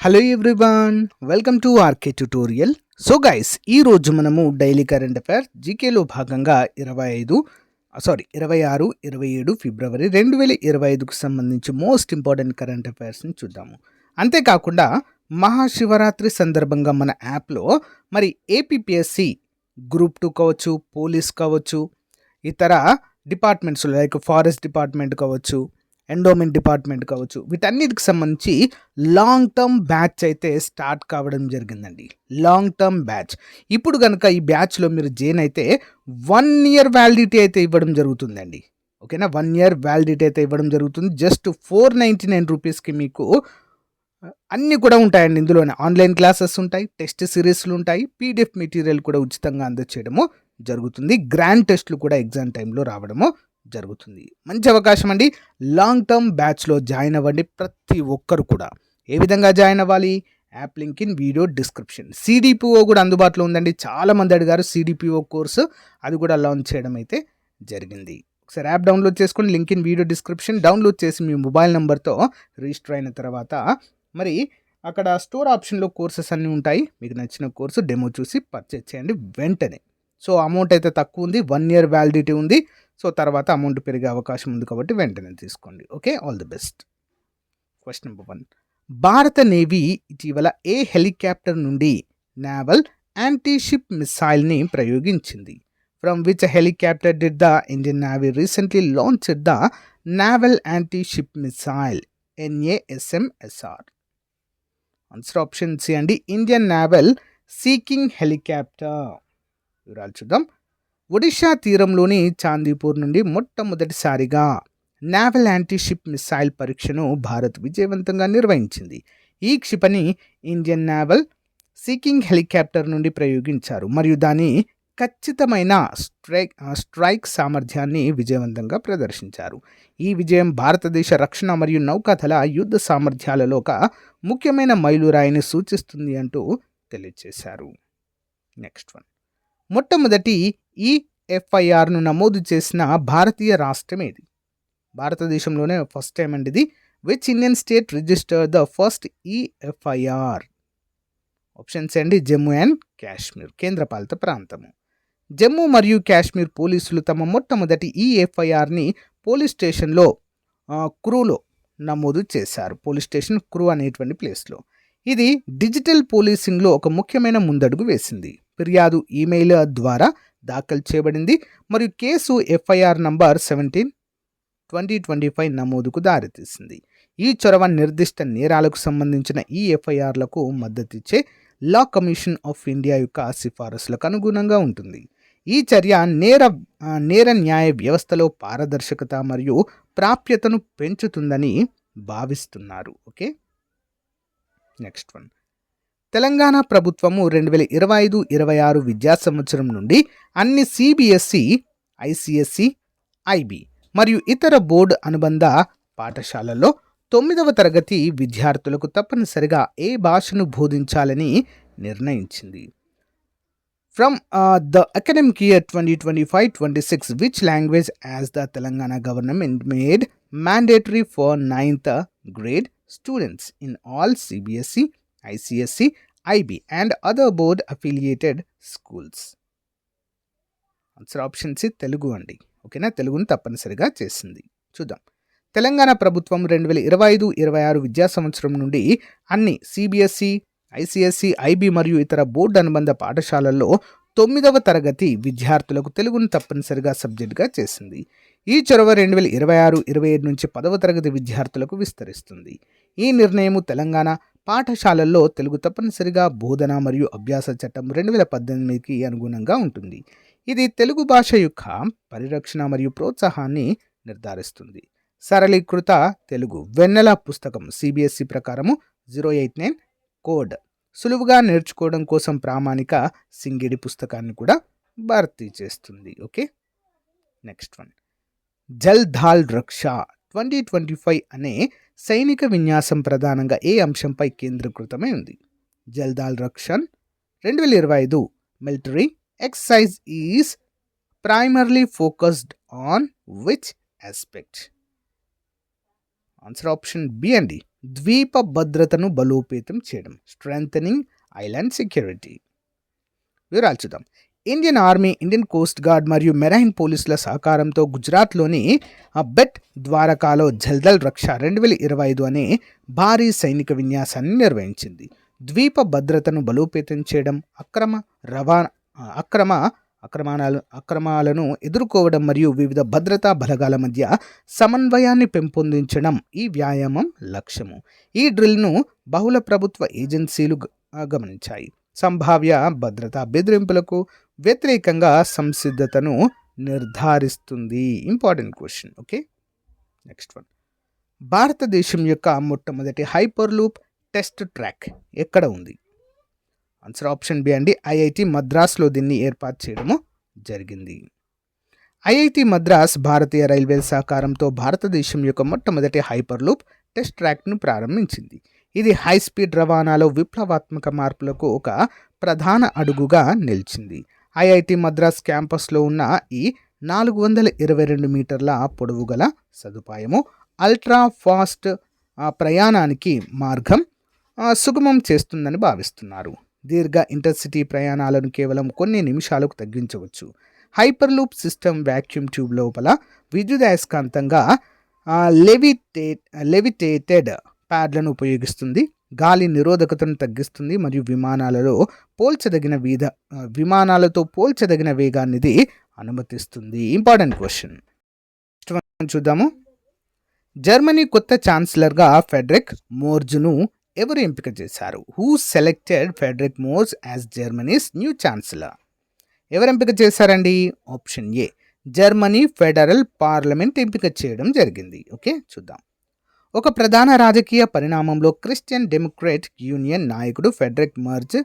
Hello everyone, welcome to RK tutorial. So guys, ఈరోజు మనము daily current affairs జీకేలో భాగంగా 26 27 ఫిబ్రవరి 2025కు సంబంధించి మోస్ట్ ఇంపార్టెంట్ కరెంట్ అఫైర్స్ని చూద్దాము. అంతేకాకుండా మహాశివరాత్రి సందర్భంగా మన యాప్లో మరి ఏపీపీఎస్సి గ్రూప్ 2 కావచ్చు, పోలీస్ కావచ్చు, ఇతర డిపార్ట్మెంట్స్ లైక్ ఫారెస్ట్ డిపార్ట్మెంట్ కావచ్చు, ఎండోమెంట్ డిపార్ట్మెంట్ కావచ్చు, వీటన్నిటికి సంబంధించి లాంగ్ టర్మ్ బ్యాచ్ అయితే స్టార్ట్ కావడం జరిగిందండి. లాంగ్ టర్మ్ బ్యాచ్ ఇప్పుడు కనుక ఈ బ్యాచ్లో మీరు జాయిన్ అయితే 1 year వ్యాలిడిటీ అయితే ఇవ్వడం జరుగుతుందండి. ఓకేనా, 1 year వ్యాలిడిటీ అయితే ఇవ్వడం జరుగుతుంది. జస్ట్ 499 రూపీస్కి మీకు అన్నీ కూడా ఉంటాయండి. ఇందులోనే ఆన్లైన్ క్లాసెస్ ఉంటాయి, టెస్ట్ సిరీస్లు ఉంటాయి, పీడిఎఫ్ మెటీరియల్ కూడా ఉచితంగా అందచేయడము జరుగుతుంది. గ్రాండ్ టెస్ట్లు కూడా ఎగ్జామ్ టైంలో రావడము జరుగుతుంది. మంచి అవకాశం అండి. లాంగ్ టర్మ్ బ్యాచ్లో జాయిన్ అవ్వండి ప్రతి ఒక్కరు కూడా. ఏ విధంగా జాయిన్ అవ్వాలి? App link in video description. CDPO కూడా అందుబాటులో ఉందండి. చాలామంది అడిగారు సిడిపిఓ కోర్సు, అది కూడా లాంచ్ చేయడం అయితే జరిగింది. ఒకసారి యాప్ డౌన్లోడ్ చేసుకొని link in video description download చేసి మీ మొబైల్ నెంబర్తో రిజిస్టర్ అయిన తర్వాత మరి అక్కడ స్టోర్ ఆప్షన్లో కోర్సెస్ అన్నీ ఉంటాయి. మీకు నచ్చిన కోర్సు డెమో చూసి పర్చేజ్ చేయండి వెంటనే. సో అమౌంట్ అయితే తక్కువ ఉంది, 1 year వ్యాలిడిటీ ఉంది. సో తర్వాత అమౌంట్ పెరిగే అవకాశం ఉంది కాబట్టి వెంటనే తీసుకోండి. Okay, all the best. Question number 1, భారత నేవీ ఇటీవల ఏ హెలికాప్టర్ నుండి నావల్ యాంటీ షిప్ మిసైల్ని ప్రయోగించింది? From which helicopter did the Indian navy recently launched the naval anti ship missile NASMSR? Answer option C అండి, ఇండియన్ నావల్ సీకింగ్ హెలికాప్టర్. వివరాలు చూద్దాం. ఒడిషా తీరంలోని చాందీపూర్ నుండి మొట్టమొదటిసారిగా నావల్ యాంటీ షిప్ మిసైల్ పరీక్షను భారత్ విజయవంతంగా నిర్వహించింది. ఈ క్షిపణి ఇండియన్ నావల్ సీకింగ్ హెలికాప్టర్ నుండి ప్రయోగించారు మరియు దాని ఖచ్చితమైన స్ట్రైక్ సామర్థ్యాన్ని విజయవంతంగా ప్రదర్శించారు. ఈ విజయం భారతదేశ రక్షణ మరియు నౌకాదళ యుద్ధ సామర్థ్యాలలో ఒక ముఖ్యమైన మైలురాయిని సూచిస్తుంది అంటూ తెలియజేశారు. నెక్స్ట్ వన్, మొట్టమొదటి EFIRను నమోదు చేసిన భారతీయ రాష్ట్రం ఏది? భారతదేశంలోనే ఫస్ట్ టైం అండి ఇది. Which Indian state register the first EFIR? Options అండి, జమ్మూ అండ్ కాశ్మీర్, కేంద్రపాలిత ప్రాంతము. జమ్మూ మరియు కాశ్మీర్ పోలీసులు తమ మొట్టమొదటి EFIRని పోలీస్ స్టేషన్లో క్రూలో నమోదు చేశారు. పోలీస్ స్టేషన్ క్రూ అనేటువంటి ప్లేస్లో. ఇది డిజిటల్ పోలీసింగ్లో ఒక ముఖ్యమైన ముందడుగు వేసింది. ఫిర్యాదు ఈమెయిల్ ద్వారా దాఖలు చేయబడింది మరియు కేసు FIR నంబర్ 17/2025 నమోదుకు దారితీసింది. ఈ చొరవ నిర్దిష్ట నేరాలకు సంబంధించిన EFIRలకు మద్దతిచ్చే లా కమిషన్ ఆఫ్ ఇండియా యొక్క సిఫారసులకు అనుగుణంగా ఉంటుంది. ఈ చర్య నేర న్యాయ వ్యవస్థలో పారదర్శకత మరియు ప్రాప్యతను పెంచుతుందని భావిస్తున్నారు. ఓకే, నెక్స్ట్ వన్, తెలంగాణ ప్రభుత్వము 2025-26 విద్యా సంవత్సరం నుండి అన్ని CBSE, ICSE, IB మరియు ఇతర బోర్డు అనుబంధ పాఠశాలల్లో 9వ తరగతి విద్యార్థులకు తప్పనిసరిగా ఏ భాషను బోధించాలని నిర్ణయించింది. From the academic year 2025-26, which language as the Telangana government made mandatory for 9th grade students in all CBSE, ICSE, IB and other board affiliated schools? Answer option C, Telugu అండి. ఓకేనా, తెలుగును తప్పనిసరిగా చేసింది. చూద్దాం. తెలంగాణ ప్రభుత్వం 2025-26 విద్యా సంవత్సరం నుండి అన్ని CBSE, ICSE, IB మరియు ఇతర బోర్డు అనుబంధ పాఠశాలల్లో 9వ తరగతి విద్యార్థులకు తెలుగును తప్పనిసరిగా సబ్జెక్టుగా చేసింది. ఈ చొరవ 2026-27 నుంచి 10వ తరగతి విద్యార్థులకు విస్తరిస్తుంది. ఈ నిర్ణయం తెలంగాణ పాఠశాలల్లో తెలుగు తప్పనిసరిగా బోధన మరియు అభ్యాస చట్టం 2018కి అనుగుణంగా ఉంటుంది. ఇది తెలుగు భాష యొక్క పరిరక్షణ మరియు ప్రోత్సాహాన్ని నిర్ధారిస్తుంది. సరళీకృత తెలుగు వెన్నెల పుస్తకం CBSE ప్రకారము 089 కోడ్ సులువుగా నేర్చుకోవడం కోసం ప్రామాణిక సింగిడి పుస్తకాన్ని కూడా భర్తీ చేస్తుంది. Okay, next one, Jal Thal Raksha 2025 అనే సైనిక విన్యాసం ప్రధానంగా ఏ అంశంపై కేంద్రీకృతమై ఉంది? Jal Thal Rakshan 2025 military exercise is primarily focused on which aspect? Answer option B అండి, ద్వీప భద్రతను బలోపేతం చేయడం, స్ట్రెంథనింగ్ ఐలాండ్ సెక్యూరిటీ. వివరాలు చూద్దాం. Indian army, Indian coast guard మరియు మెరైన్ పోలీసుల సహకారంతో గుజరాత్లోని బెట్ ద్వారకాలో జల్దల్ రక్ష 2025 అనే భారీ సైనిక విన్యాసాన్ని నిర్వహించింది. ద్వీప భద్రతను బలోపేతం చేయడం, అక్రమాలను ఎదుర్కోవడం మరియు వివిధ భద్రతా బలగాల మధ్య సమన్వయాన్ని పెంపొందించడం ఈ వ్యాయామం లక్ష్యము. ఈ డ్రిల్ను బహుళ ప్రభుత్వ ఏజెన్సీలు గమనించాయి. సంభావ్య భద్రతా బెదిరింపులకు వ్యతిరేకంగా సంసిద్ధతను నిర్ధారిస్తుంది. Important question. Okay, next one. భారతదేశం యొక్క మొట్టమొదటి హైపర్ లూప్ టెస్ట్ ట్రాక్ ఎక్కడ ఉంది? ఆన్సర్ ఆప్షన్ బి అండి, ఐఐటి మద్రాస్లో దీన్ని ఏర్పాటు చేయడము జరిగింది. ఐఐటి మద్రాస్ భారతీయ రైల్వే సహకారంతో భారతదేశం యొక్క మొట్టమొదటి హైపర్ లూప్ టెస్ట్ ట్రాక్ను ప్రారంభించింది. ఇది హై స్పీడ్ రవాణాలో విప్లవాత్మక మార్పులకు ఒక ప్రధాన అడుగుగా నిలిచింది. ఐఐటి మద్రాస్ క్యాంపస్లో ఉన్న ఈ 422 మీటర్ల పొడవు గల సదుపాయము అల్ట్రా ఫాస్ట్ ప్రయాణానికి మార్గం సుగమం చేస్తుందని భావిస్తున్నారు. దీర్ఘ ఇంటర్సిటీ ప్రయాణాలను కేవలం కొన్ని నిమిషాలకు తగ్గించవచ్చు. Hyper loop system vacuum tube లోపల విద్యుదయస్కాంతంగా లెవిటేటెడ్ ప్యాడ్లను ఉపయోగిస్తుంది. గాలి నిరోధకతను తగ్గిస్తుంది మరియు విమానాలతో పోల్చదగిన వేగాన్ని ఇది అనుమతిస్తుంది. ఇంపార్టెంట్ క్వశ్చన్ చూద్దాము. జర్మనీ కొత్త ఛాన్సలర్గా ఫెడరిక్ మోర్జ్ను ఎవరు ఎంపిక చేశారు? Who selected Friedrich Merz as Germany's new chancellor? ఎవరు ఎంపిక చేశారండి? Option A, Germany federal parliament ఎంపిక చేయడం జరిగింది. ఓకే, చూద్దాం. ఒక ప్రధాన రాజకీయ పరిణామంలో క్రిస్టియన్ డెమోక్రాటిక్ యూనియన్ నాయకుడు ఫెడరిక్ మర్జ్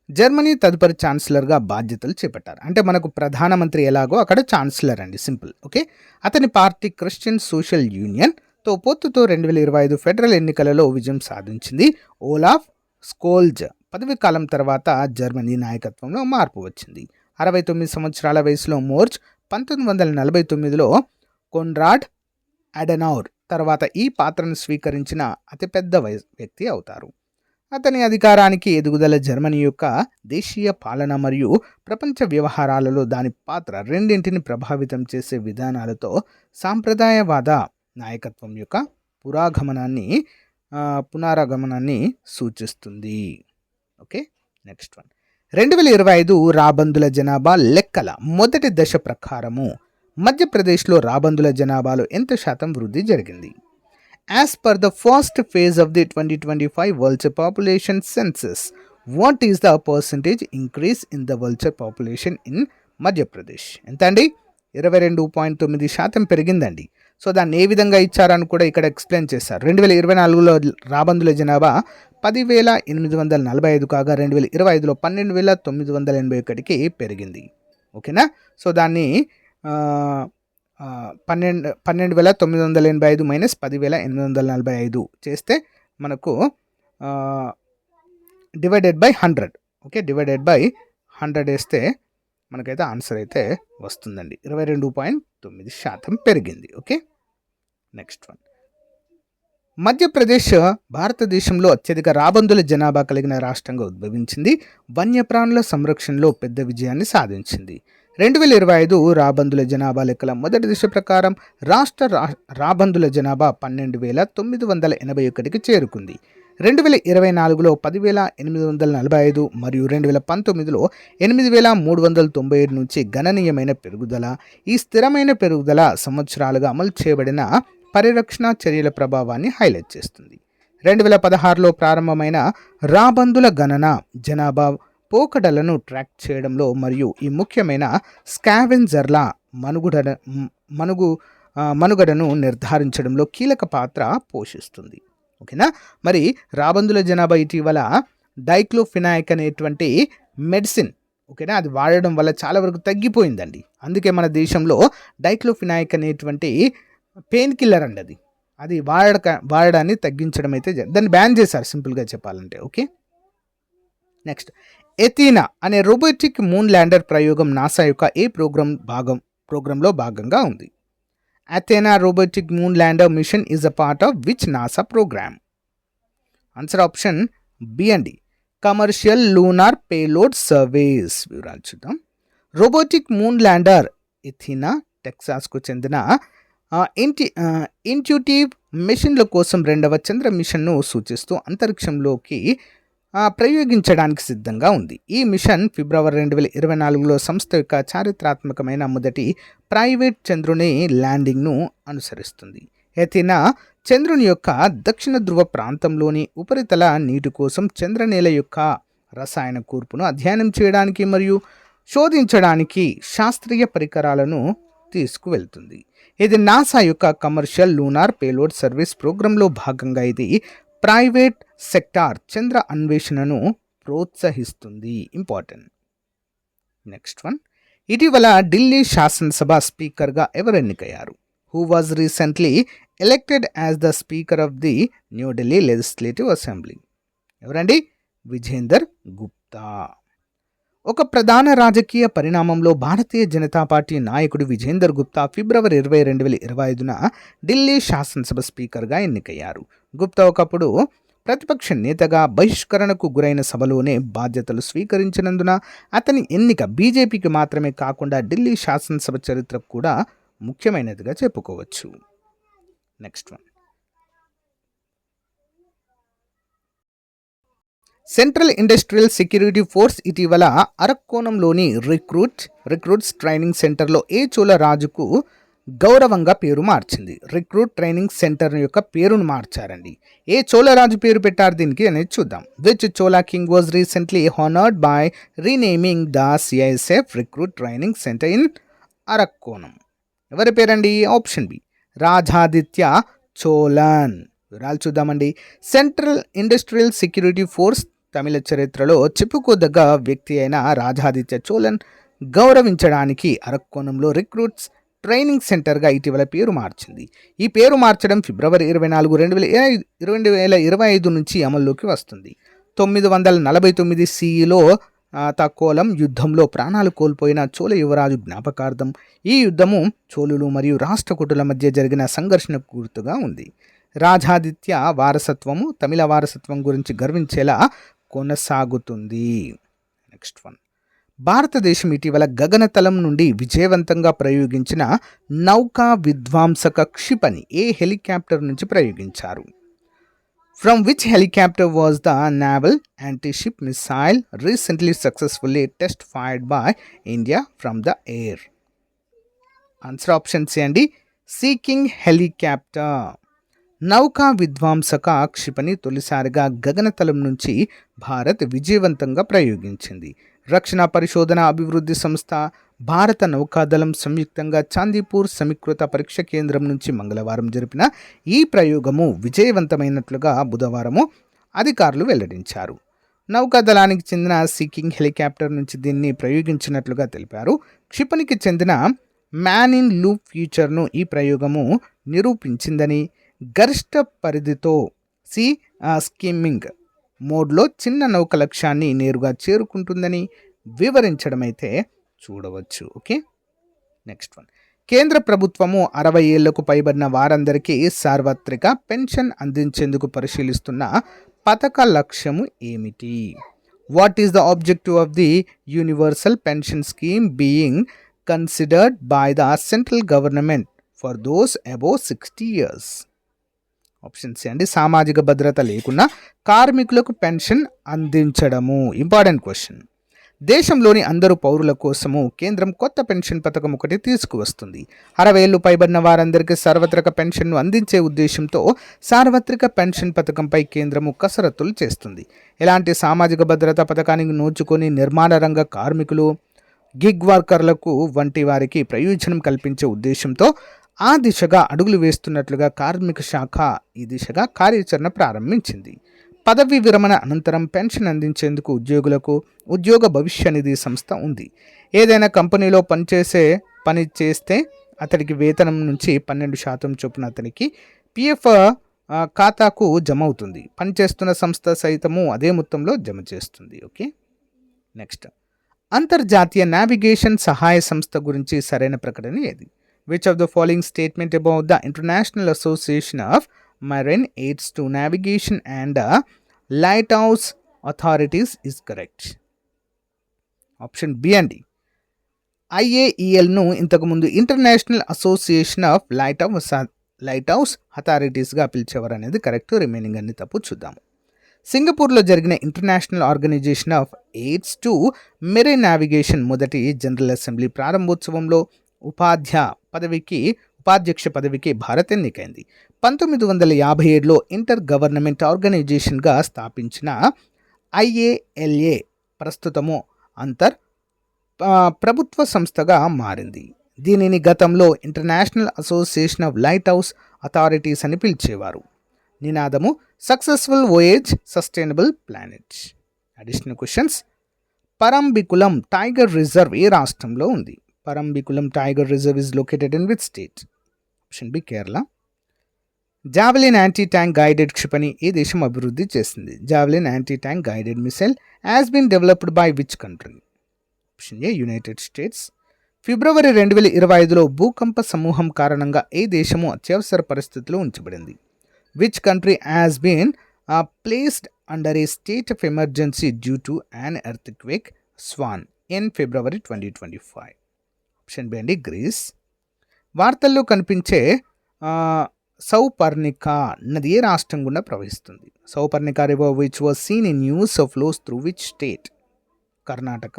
జర్మనీ తదుపరి ఛాన్సలర్గా బాధ్యతలు చేపట్టారు. అంటే మనకు ప్రధానమంత్రి ఎలాగో అక్కడ ఛాన్సలర్ అండి, సింపుల్. ఓకే, అతని పార్టీ క్రిస్టియన్ సోషల్ యూనియన్తో పొత్తుతో 2025 ఫెడరల్ ఎన్నికలలో విజయం సాధించింది. ఓలాఫ్ స్కోల్జ్ పదవి కాలం తర్వాత జర్మనీ నాయకత్వంలో మార్పు వచ్చింది. 69 సంవత్సరాల వయసులో మోర్జ్ 1949లో కొన్రాడ్ అడెనౌర్ తర్వాత ఈ పాత్రను స్వీకరించిన అతిపెద్ద వ్యక్తి అవుతారు. అతని అధికారానికి ఎదుగుదల జర్మనీ యొక్క దేశీయ పాలన మరియు ప్రపంచ వ్యవహారాలలో దాని పాత్ర రెండింటిని ప్రభావితం చేసే విధానాలతో సాంప్రదాయవాద నాయకత్వం యొక్క పునరాగమనాన్ని సూచిస్తుంది. Okay, next one. 2025 రాబందుల జనాభా లెక్కల మొదటి దశ ప్రకారము మధ్యప్రదేశ్లో రాబందుల జనాభాలో ఎంత శాతం వృద్ధి జరిగింది? As per the first phase of the 2025 vulture population census, what is the percentage increase in the vulture population in Madhya Pradesh? ఎంత అండి? 22.9% పెరిగిందండి. సో దాన్ని ఏ విధంగా ఇచ్చారని కూడా ఇక్కడ ఎక్స్ప్లెయిన్ చేశారు. 2024లో రాబందుల జనాభా 10,845 కాగా 2025లో 12,981కి పెరిగింది. ఓకేనా? సో దాన్ని 12,985 మైనస్ 10,845 చేస్తే మనకు divided by 100. Okay, divided by 100 వేస్తే మనకైతే ఆన్సర్ అయితే వస్తుందండి. 22.9% పెరిగింది. Okay, next one. మధ్యప్రదేశ్ భారతదేశంలో అత్యధిక రాబందుల జనాభా కలిగిన రాష్ట్రంగా ఉద్భవించింది. వన్యప్రాణుల సంరక్షణలో పెద్ద విజయాన్ని సాధించింది. 2025 రాబందుల జనాభా లెక్కల మొదటి దశ ప్రకారం రాష్ట్ర రాబందుల జనాభా 12,981కి చేరుకుంది. 2024లో 10,845 మరియు 2019లో 8,397 నుంచి గణనీయమైన పెరుగుదల. ఈ స్థిరమైన పెరుగుదల సంవత్సరాలుగా అమలు చేయబడిన పరిరక్షణ చర్యల ప్రభావాన్ని హైలైట్ చేస్తుంది. 2016లో ప్రారంభమైన రాబందుల గణన జనాభా పోకడలను ట్రాక్ చేయడంలో మరియు ఈ ముఖ్యమైన స్కావెంజర్ల మనుగడను నిర్ధారించడంలో కీలక పాత్ర పోషిస్తుంది. ఓకేనా? మరి రాబందుల జనాభా ఇటీవల డైక్లోఫినాక్ అనేటువంటి మెడిసిన్, ఓకేనా, అది వాడడం వల్ల చాలా వరకు తగ్గిపోయిందండి. అందుకే మన దేశంలో డైక్లోఫినాక్ అనేటువంటి పెయిన్ కిల్లర్ అండి, అది వాడడాన్ని తగ్గించడం అయితే దాన్ని బ్యాన్ చేశారు, సింపుల్గా చెప్పాలంటే. Okay, next. ఎథీనా అనే రోబోటిక్ మూన్ ల్యాండర్ ప్రయోగం నాసా యొక్క ఏ ప్రోగ్రాంలో భాగంగా ఉంది? Athena robotic moon lander mission is a part of which NASA program? Answer option B అండి, కమర్షియల్ లూనార్ పేలోడ్ సర్వీస్. వివరాలు చూద్దాం. రోబోటిక్ మూన్ ల్యాండర్ ఎథీనా టెక్సాస్కు చెందిన ఇంట్యూటివ్ మిషన్ల కోసం రెండవ చంద్ర మిషన్ను సూచిస్తూ అంతరిక్షంలోకి ప్రయోగించడానికి సిద్ధంగా ఉంది. ఈ మిషన్ ఫిబ్రవరి 2024లో సంస్థ యొక్క చారిత్రాత్మకమైన మొదటి ప్రైవేట్ చంద్రుని ల్యాండింగ్ను అనుసరిస్తుంది. ఎథీనా చంద్రుని యొక్క దక్షిణ ధ్రువ ప్రాంతంలోని ఉపరితల నీటి కోసం చంద్రనేల యొక్క రసాయన కూర్పును అధ్యయనం చేయడానికి మరియు శోధించడానికి శాస్త్రీయ పరికరాలను తీసుకువెళ్తుంది. ఇది నాసా యొక్క కమర్షియల్ లూనార్ పేలోడ్ సర్వీస్ ప్రోగ్రాంలో భాగంగా ఇది ప్రైవేట్ సెక్టార్ చంద్ర అన్వేషణను ప్రోత్సహిస్తుంది. ఇంపార్టెంట్. నెక్స్ట్ వన్, ఇటీవల ఢిల్లీ శాసనసభ స్పీకర్గా ఎవరు ఎన్నికయ్యారు? Who was recently elected as the speaker of the New Delhi legislative assembly? ఎవరండి? విజేందర్ గుప్తా. ఒక ప్రధాన రాజకీయ పరిణామంలో భారతీయ జనతా పార్టీ నాయకుడు విజేందర్ గుప్తా ఫిబ్రవరి 20, 2025న ఢిల్లీ శాసనసభ స్పీకర్గా ఎన్నికయ్యారు. గుప్తా ఒకప్పుడు ప్రతిపక్ష నేతగా బహిష్కరణకు గురైన సభలోనే బాధ్యతలు స్వీకరించినందున అతని ఎన్నిక బీజేపీకి మాత్రమే కాకుండా ఢిల్లీ శాసనసభ చరిత్రకు కూడా ముఖ్యమైనదిగా చెప్పుకోవచ్చు. Next one, central industrial security force ఇటీవల అరక్కోణంలోని రిక్రూట్స్ ట్రైనింగ్ సెంటర్లో ఏ చోళరాజుకు గౌరవంగా పేరు మార్చింది? రిక్రూట్ ట్రైనింగ్ సెంటర్ యొక్క పేరును మార్చారండి. ఏ చోళరాజు పేరు పెట్టారు దీనికి అనేది చూద్దాం. Which Chola king was recently honoured by renaming the CISF recruit training centre in Arakkonam? ఎవరి పేరండి? Option B, Rajaditya Cholan. వివరాలు చూద్దామండి. సెంట్రల్ ఇండస్ట్రియల్ సెక్యూరిటీ ఫోర్స్ తమిళ చరిత్రలో చెప్పుకోదగ్గ వ్యక్తి అయిన రాజాదిత్య చోళన్ గౌరవించడానికి అరక్కోణంలో రిక్రూట్స్ ట్రైనింగ్ సెంటర్గా ఇటీవల పేరు మార్చింది. ఈ పేరు మార్చడం ఫిబ్రవరి 24, 2025 నుంచి అమల్లోకి వస్తుంది. 949 CEలో తకోలం యుద్ధంలో ప్రాణాలు కోల్పోయిన చోళ యువరాజు జ్ఞాపకార్థం ఈ యుద్ధము చోళులు మరియు రాష్ట్రకూటుల మధ్య జరిగిన సంఘర్షణ గుర్తుగా ఉంది. రాజాదిత్య వారసత్వము తమిళ వారసత్వం గురించి గర్వించేలా కొనసాగుతుంది. నెక్స్ట్ వన్, భారతదేశం ఇటీవల గగనతలం నుండి విజయవంతంగా ప్రయోగించిన నౌకా విధ్వంసక క్షిపణి ఏ హెలికాప్టర్ నుంచి ప్రయోగించారు? From which helicopter was the naval anti ship missile recently successfully test fired by India from the air? Answer option C అండి, సీకింగ్ హెలికాప్టర్. నౌకా విధ్వంసక క్షిపణి తొలిసారిగా గగనతలం నుంచి భారత్ విజయవంతంగా ప్రయోగించింది. రక్షణ పరిశోధన అభివృద్ధి సంస్థ, భారత నౌకాదళం సంయుక్తంగా చాందీపూర్ సమీకృత పరీక్ష కేంద్రం నుంచి మంగళవారం జరిపిన ఈ ప్రయోగము విజయవంతమైనట్లుగా బుధవారము అధికారులు వెల్లడించారు. నౌకాదళానికి చెందిన సీకింగ్ హెలికాప్టర్ నుంచి దీన్ని ప్రయోగించినట్లుగా తెలిపారు. క్షిపణికి చెందిన మ్యాన్ ఇన్ లూప్ ఫ్యూచర్ను ఈ ప్రయోగము నిరూపించిందని, గరిష్ట పరిధితో స్కిమ్మింగ్ మోడ్లో చిన్న నౌక లక్ష్యాన్ని నేరుగా చేరుకుంటుందని వివరించడమైతే చూడవచ్చు. ఓకే, నెక్స్ట్ వన్, కేంద్ర ప్రభుత్వము 60 ఏళ్లకు పైబడిన వారందరికీ సార్వత్రిక పెన్షన్ అందించేందుకు పరిశీలిస్తున్న పథక లక్ష్యము ఏమిటి? What is the objective of the universal pension scheme being considered by the central government for those above 60 years? Option C అండి, సామాజిక భద్రత లేకుండా కార్మికులకు పెన్షన్ అందించడము. Important question. దేశంలోని అందరు పౌరుల కోసము కేంద్రం కొత్త పెన్షన్ పథకం ఒకటి తీసుకువస్తుంది. 60 ఏళ్లు పైబడిన వారందరికీ సార్వత్రిక పెన్షన్ను అందించే ఉద్దేశంతో సార్వత్రిక పెన్షన్ పథకంపై కేంద్రము కసరత్తులు చేస్తుంది. ఎలాంటి సామాజిక భద్రతా పథకానికి నోచుకొని నిర్మాణ రంగ కార్మికులు, గిగ్ వర్కర్లకు వంటి వారికి ప్రయోజనం కల్పించే ఉద్దేశంతో ఆ దిశగా అడుగులు వేస్తున్నట్లుగా కార్మిక శాఖ ఈ దిశగా కార్యాచరణ ప్రారంభించింది. పదవీ విరమణ అనంతరం పెన్షన్ అందించేందుకు ఉద్యోగులకు ఉద్యోగ భవిష్య నిధి సంస్థ ఉంది. ఏదైనా కంపెనీలో పని చేస్తే అతడికి వేతనం నుంచి 12% చొప్పున అతనికి పిఎఫ్ ఖాతాకు జమ అవుతుంది. పనిచేస్తున్న సంస్థ సైతము అదే మొత్తంలో జమ చేస్తుంది. ఓకే, నెక్స్ట్, అంతర్జాతీయ నావిగేషన్ సహాయ సంస్థ గురించి సరైన ప్రకటన ఏది? Which of the following statement about the International Association of Marine Aids to Navigation and lighthouse authorities is correct. Option B అండి. ఐఏఈఎల్ను ఇంతకుముందు international association of lighthouse అథారిటీస్గా పిలిచేవారు అనేది కరెక్ట్. రిమైనింగ్ అన్ని తప్పు. చూద్దాము. సింగపూర్లో జరిగిన international organisation of aids to marine navigation మొదటి జనరల్ అసెంబ్లీ ప్రారంభోత్సవంలో ఉపాధ్యక్ష పదవికి భారత్ ఎన్నికైంది. 1957లో ఇంటర్ గవర్నమెంట్ ఆర్గనైజేషన్గా స్థాపించిన ఐఏఎల్ఏ ప్రస్తుతము ప్రభుత్వ సంస్థగా మారింది. దీనిని గతంలో international association of lighthouse authorities అని పిలిచేవారు. నినాదము successful voyage sustainable planet. Additional questions. Parambikulam tiger reserve ఏ రాష్ట్రంలో ఉంది? Parambikulam tiger reserve is located in which state? Option B Kerala. Javelin anti tank guided క్షిపణి ఏ దేశం అభివృద్ధి చేసింది? Javelin anti tank guided missile has been developed by which country? Option A United States. ఫిబ్రవరి 2025లో భూకంప సమూహం కారణంగా ఏ దేశము అత్యవసర పరిస్థితిలో ఉంచబడింది? Which country has been placed under a state of emergency due to an earthquake swarm in February 2025? Option B అండి గ్రీస్. వార్తల్లో కనిపించే సౌపర్ణికా నది ఏ రాష్ట్రం గుండా ప్రవహిస్తుంది? Sauparnika river which was seen in news of flows through which state? Karnataka.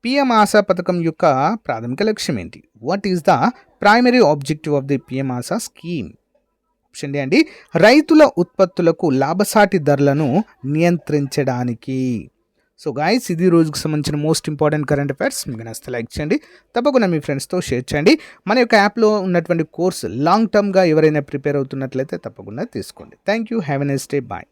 PM Aasha పథకం యొక్క ప్రాథమిక లక్ష్యం ఏంటి? What is the primary objective of the PM Aasha scheme? Option D అండి రైతుల ఉత్పత్తులకు లాభసాటి ధరలను నియంత్రించడానికి. సో గాయస్, ఇది రోజుకు సంబంధించిన మోస్ట్ ఇంపార్టెంట్ కరెంట్ అఫైర్స్. మీకు నచ్చితే లైక్ చేయండి, తప్పకుండా మీ ఫ్రెండ్స్తో షేర్ చేయండి. మన యొక్క యాప్లో ఉన్నటువంటి కోర్స్ లాంగ్ టర్మ్గా ఎవరైనా ప్రిపేర్ అవుతున్నట్లయితే తప్పకుండా తీసుకోండి. Thank you. Have a nice day. Bye.